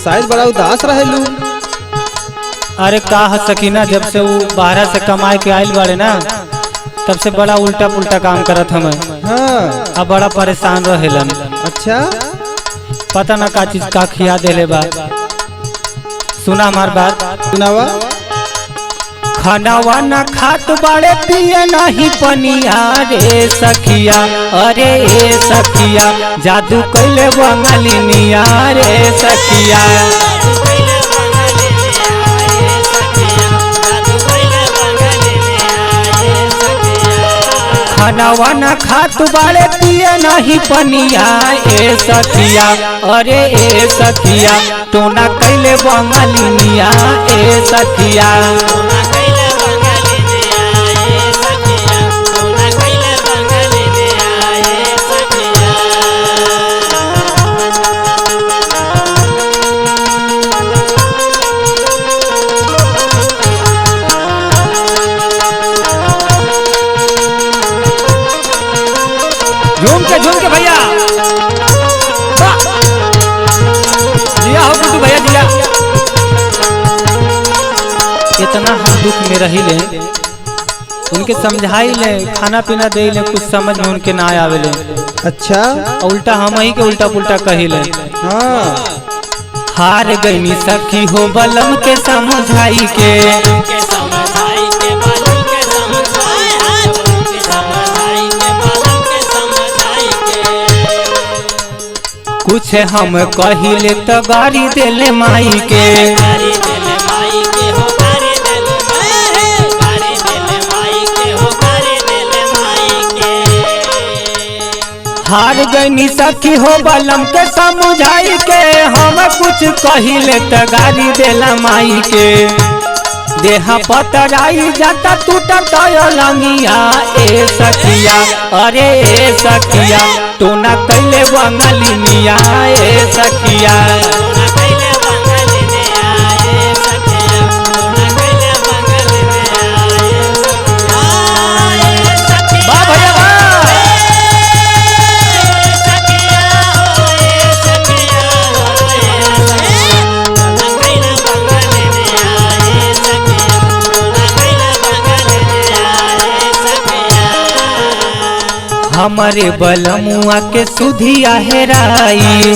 शायद बड़ा उदास रहेलू। अरे का सकीना, जब से वो बाहर से कमाए के आयल बाड़े ना, तब से बड़ा उल्टा पुल्टा काम करत हमें। हाँ। अब बड़ा परेशान रहेलन। अच्छा, पता ना का चीज का खिया देले बा। सुना हमार बात, सुनावा। खानावा ना खात बाड़े, पिए नहीं पनिया रे सखिया। अरे ए सखिया, जादू कैले बंगालिनिया रे सखिया। खानावा ना खात बाड़े, पिए नहीं पनिया ए सखिया। अरे ए सखिया, टोना कैले बंगालिनिया ए सखिया। झूम के भैया दिया हो गुड्डू भैया दिया। इतना हम दुख में रही ले, उनके समझाई ले, खाना पीना दे ले, कुछ समझ में उनके ना आवे ले। अच्छा, उल्टा हम ही के उल्टा पुल्टा कही ले। हाँ। हार गईनी सखी हो बलम के समझाई के। कुछ हम कहिले तो गाड़ी देले माई के। हार गईनी सखी हो बलम के समझाई के। हम कुछ कहिले तो गाड़ी देला माई के। देहा पतराई जाता टूटत लंगिया ए सखिया। अरे ए सखिया, टोना कैले बंगालिनिया ए सखिया। हमारे बलमुआ के सुधिया हेराई।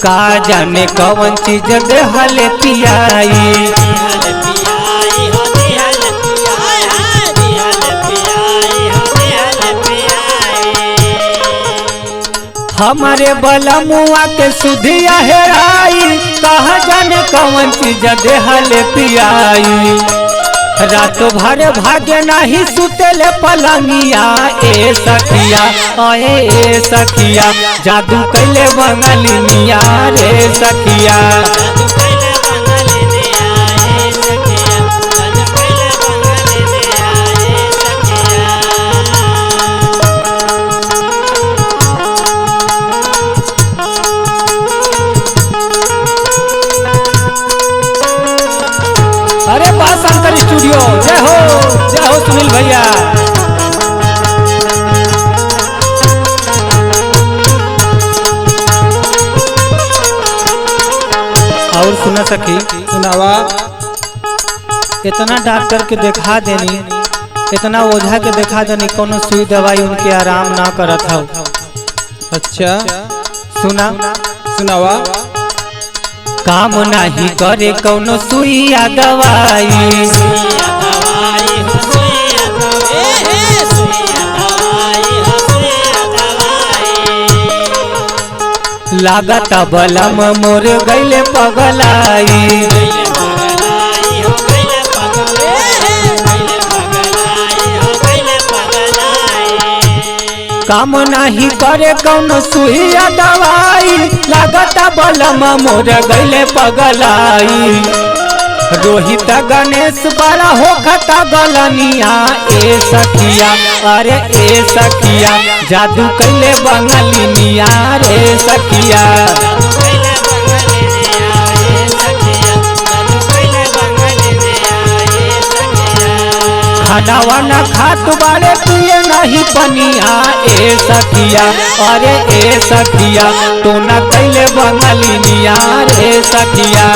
का जाने कौन चीज देहले पियाई। हमारे बलमुआ के सुधिया हेराई। कहा जाने कौन चीज देहले पियाई। रात भर भागे नहीं सुतेले पलंगिया ए सखिया। आए ए सखिया, जादू कैले बंगालिनिया रे सखिया। अरे बा शंकर स्टूडियो, जय हो सुनील भैया। और सुना सखी, सुनावा। इतना डॉक्टर के देखा देनी, इतना ओझा के देखा देनी, कोनो सुई दवाई उनके आराम ना करत हो। अच्छा, सुना, सुनावा। काम नहीं करे कौनो सुइया दवाई। लागत बलम मोर गईले पगलाई। काम नहीं करे कौनो सुइया दवाई। लागत बलम मोर गईले पगलाई। रोहित गणेश बड़ा होखता गलनिया ए सखिया। अरे ए सखिया, जादू कैले बंगालिनिया रे सखिया। खाना वाना खात बारे पिए नहीं पनिया ए सखिया, अरे ए सखिया तू न कैले बंगलिनिया रे सखिया।